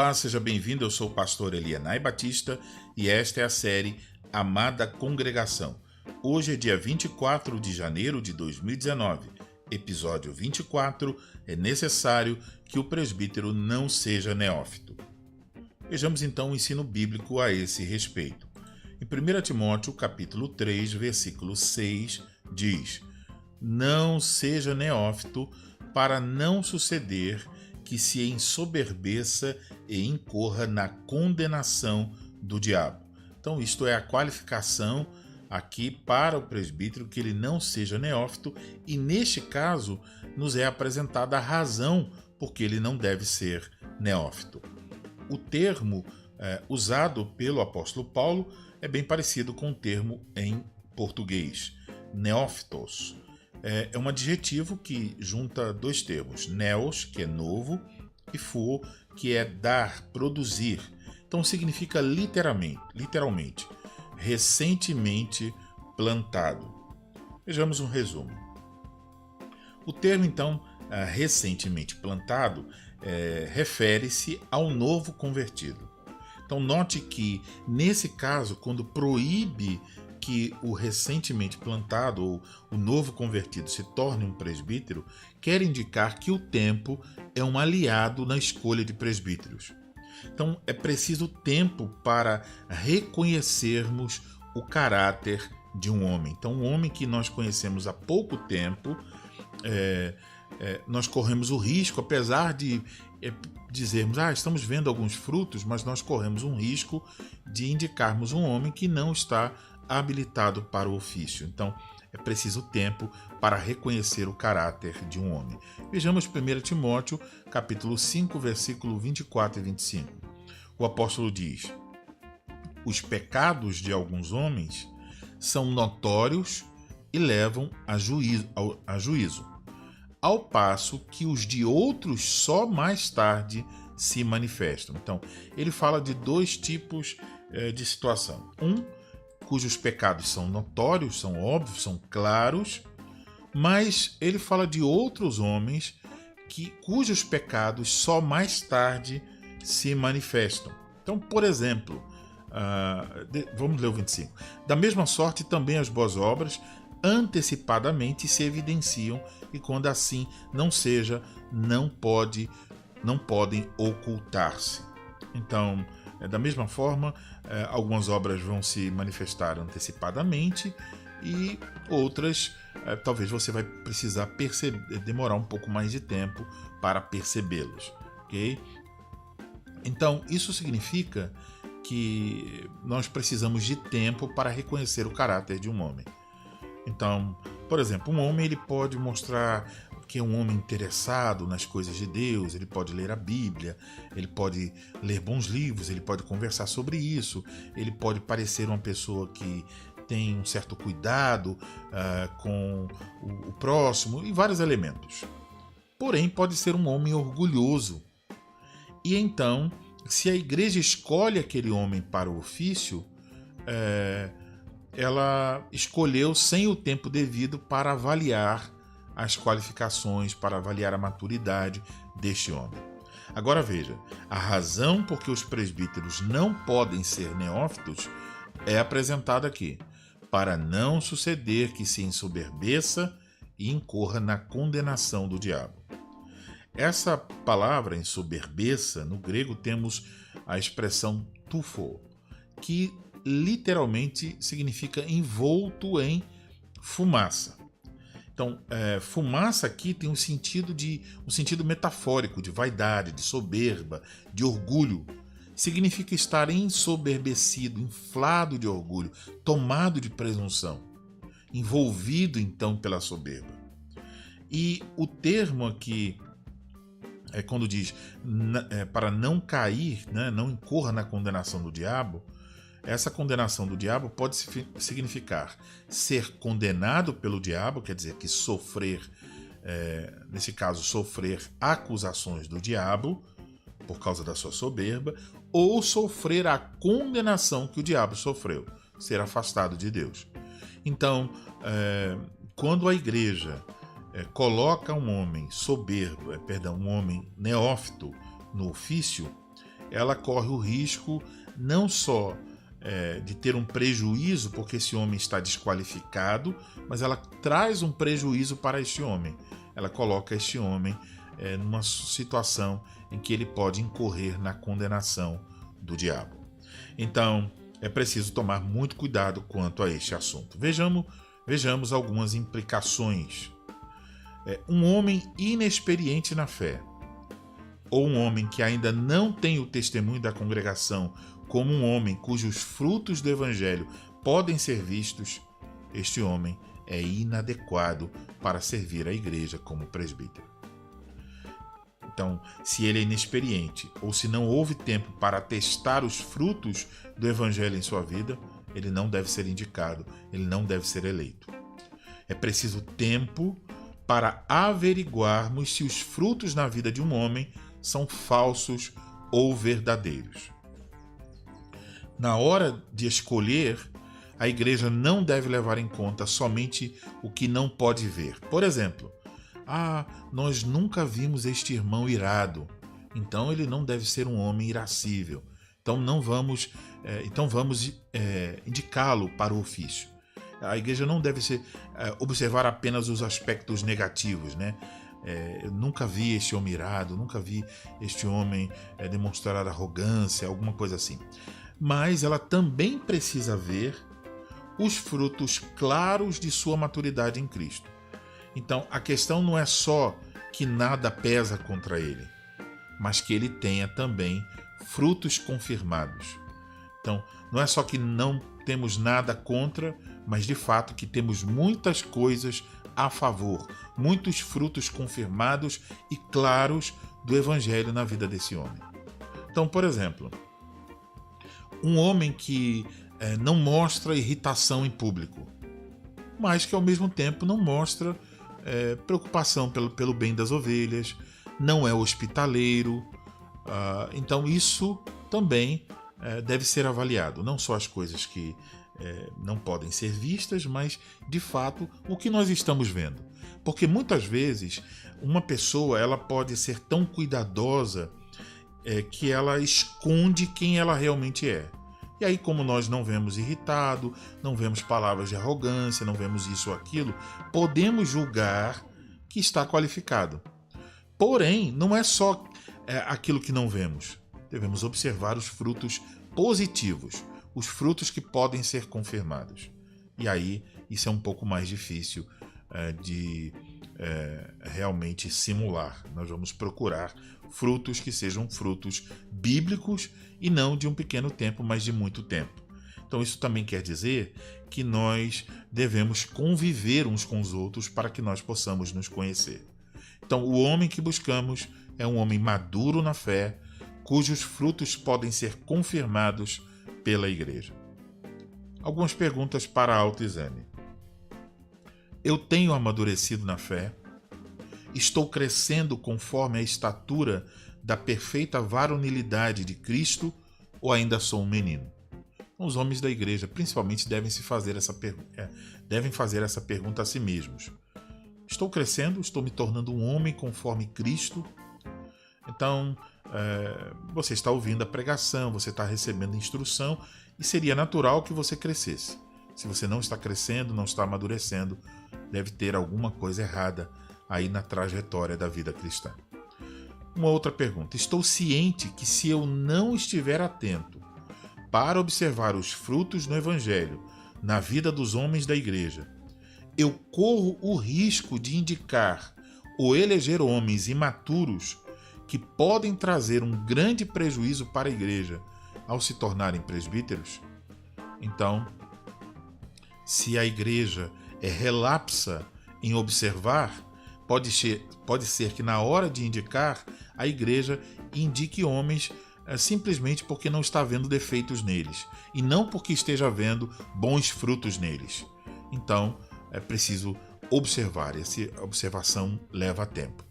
Olá, seja bem-vindo. Eu sou o pastor Elianai Batista e esta é a série Amada Congregação. Hoje é dia 24 de janeiro de 2019. Episódio 24. É necessário que o presbítero não seja neófito. Vejamos então o ensino bíblico a esse respeito. Em 1 Timóteo, capítulo 3, versículo 6, diz: Não seja neófito, para não suceder que se ensoberbeça e incorra na condenação do diabo. Então, isto é a qualificação aqui para o presbítero, que ele não seja neófito, e neste caso nos é apresentada a razão por que ele não deve ser neófito. O termo usado pelo apóstolo Paulo é bem parecido com o termo em português, neófitos. É um adjetivo que junta dois termos, neos, que é novo, e fuo, que é dar, produzir. Então significa literalmente, recentemente plantado. Vejamos um resumo. O termo, então, recentemente plantado, refere-se ao novo convertido. Então note que, nesse caso, quando proíbe que o recentemente plantado ou o novo convertido se torne um presbítero, quer indicar que o tempo é um aliado na escolha de presbíteros. Então é preciso tempo para reconhecermos o caráter de um homem. Então um homem que nós conhecemos há pouco tempo, nós corremos o risco, apesar de dizermos, estamos vendo alguns frutos, mas nós corremos um risco de indicarmos um homem que não está habilitado para o ofício. Então, é preciso tempo para reconhecer o caráter de um homem. Vejamos 1 Timóteo, capítulo 5, versículo 24 e 25. O apóstolo diz: Os pecados de alguns homens são notórios e levam a juízo, ao passo que os de outros só mais tarde se manifestam. Então, ele fala de dois tipos de situação. Cujos pecados são notórios, são óbvios, são claros, mas ele fala de outros homens cujos pecados só mais tarde se manifestam. Então, por exemplo, vamos ler o 25. Da mesma sorte, também as boas obras antecipadamente se evidenciam, e quando assim não seja, não podem ocultar-se. Então, da mesma forma, algumas obras vão se manifestar antecipadamente e outras, talvez você vai precisar demorar um pouco mais de tempo para percebê-los. Okay? Então, isso significa que nós precisamos de tempo para reconhecer o caráter de um homem. Então, por exemplo, um homem ele pode mostrar que é um homem interessado nas coisas de Deus, ele pode ler a Bíblia, ele pode ler bons livros, ele pode conversar sobre isso, ele pode parecer uma pessoa que tem um certo cuidado com o próximo e vários elementos. Porém, pode ser um homem orgulhoso. E então, se a igreja escolhe aquele homem para o ofício, ela escolheu sem o tempo devido para avaliar as qualificações, para avaliar a maturidade deste homem. Agora veja, a razão por que os presbíteros não podem ser neófitos é apresentada aqui: para não suceder que se ensoberbeça e incorra na condenação do diabo. Essa palavra ensoberbeça, no grego temos a expressão tufo, que literalmente significa envolto em fumaça. Então, fumaça aqui tem um sentido metafórico de vaidade, de soberba, de orgulho. Significa estar ensoberbecido, inflado de orgulho, tomado de presunção, envolvido então pela soberba. E o termo aqui, quando diz para não cair, não incorra na condenação do diabo, essa condenação do diabo pode significar ser condenado pelo diabo, quer dizer que sofrer, nesse caso, sofrer acusações do diabo por causa da sua soberba, ou sofrer a condenação que o diabo sofreu, ser afastado de Deus. Então, quando a igreja coloca um homem soberbo, um homem neófito no ofício, ela corre o risco não só de ter um prejuízo, porque esse homem está desqualificado, mas ela traz um prejuízo para este homem. Ela coloca este homem numa situação em que ele pode incorrer na condenação do diabo. Então, é preciso tomar muito cuidado quanto a este assunto. Vejamos algumas implicações. Um homem inexperiente na fé, ou um homem que ainda não tem o testemunho da congregação como um homem cujos frutos do evangelho podem ser vistos, este homem é inadequado para servir a igreja como presbítero. Então, se ele é inexperiente ou se não houve tempo para testar os frutos do evangelho em sua vida, ele não deve ser indicado, ele não deve ser eleito. É preciso tempo para averiguarmos se os frutos na vida de um homem são falsos ou verdadeiros. Na hora de escolher, a igreja não deve levar em conta somente o que não pode ver. Por exemplo, nós nunca vimos este irmão irado, então ele não deve ser um homem irascível. Então vamos indicá-lo para o ofício. A igreja não deve observar apenas os aspectos negativos, né? Eu nunca vi este homem irado, nunca vi este homem demonstrar arrogância, alguma coisa assim. Mas ela também precisa ver os frutos claros de sua maturidade em Cristo. Então, a questão não é só que nada pesa contra ele, mas que ele tenha também frutos confirmados. Então, não é só que não temos nada contra, mas de fato que temos muitas coisas a favor, muitos frutos confirmados e claros do Evangelho na vida desse homem. Então, por exemplo, um homem que não mostra irritação em público, mas que ao mesmo tempo não mostra preocupação pelo bem das ovelhas, não é hospitaleiro. Então isso também deve ser avaliado, não só as coisas que não podem ser vistas, mas de fato o que nós estamos vendo. Porque muitas vezes uma pessoa ela pode ser tão cuidadosa que ela esconde quem ela realmente é. E aí, como nós não vemos irritado, não vemos palavras de arrogância, não vemos isso ou aquilo, podemos julgar que está qualificado. Porém, não é só aquilo que não vemos. Devemos observar os frutos positivos, os frutos que podem ser confirmados. E aí, isso é um pouco mais difícil de realmente simular. Nós vamos procurar frutos que sejam frutos bíblicos e não de um pequeno tempo, mas de muito tempo. Então isso também quer dizer que nós devemos conviver uns com os outros para que nós possamos nos conhecer. Então o homem que buscamos é um homem maduro na fé, cujos frutos podem ser confirmados pela igreja. Algumas perguntas para autoexame. Eu tenho amadurecido na fé? Estou crescendo conforme a estatura da perfeita varonilidade de Cristo ou ainda sou um menino? Os homens da igreja, principalmente, devem fazer essa pergunta a si mesmos. Estou crescendo? Estou me tornando um homem conforme Cristo? Então, você está ouvindo a pregação, você está recebendo instrução e seria natural que você crescesse. Se você não está crescendo, não está amadurecendo, deve ter alguma coisa errada aí na trajetória da vida cristã. Uma outra pergunta. Estou ciente que se eu não estiver atento para observar os frutos no Evangelho na vida dos homens da igreja, eu corro o risco de indicar ou eleger homens imaturos que podem trazer um grande prejuízo para a igreja ao se tornarem presbíteros? Então, se a igreja é relapsa em observar, pode ser que na hora de indicar, a igreja indique homens simplesmente porque não está vendo defeitos neles e não porque esteja vendo bons frutos neles. Então, é preciso observar. Essa observação leva tempo.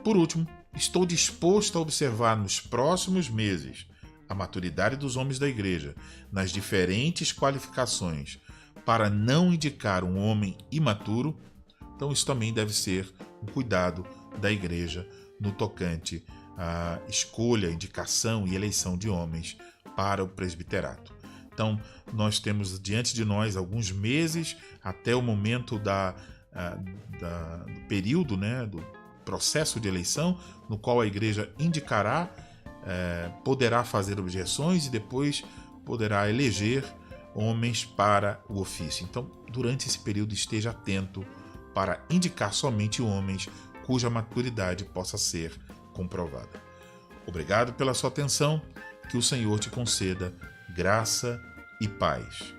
Por último, estou disposto a observar nos próximos meses a maturidade dos homens da igreja nas diferentes qualificações para não indicar um homem imaturo. Então isso também deve ser um cuidado da igreja no tocante a escolha, indicação e eleição de homens para o presbiterato. Então, nós temos diante de nós alguns meses até o momento do período, né, do processo de eleição, no qual a igreja indicará, poderá fazer objeções e depois poderá eleger homens para o ofício. Então, durante esse período, esteja atento para indicar somente homens cuja maturidade possa ser comprovada. Obrigado pela sua atenção, que o Senhor te conceda graça e paz.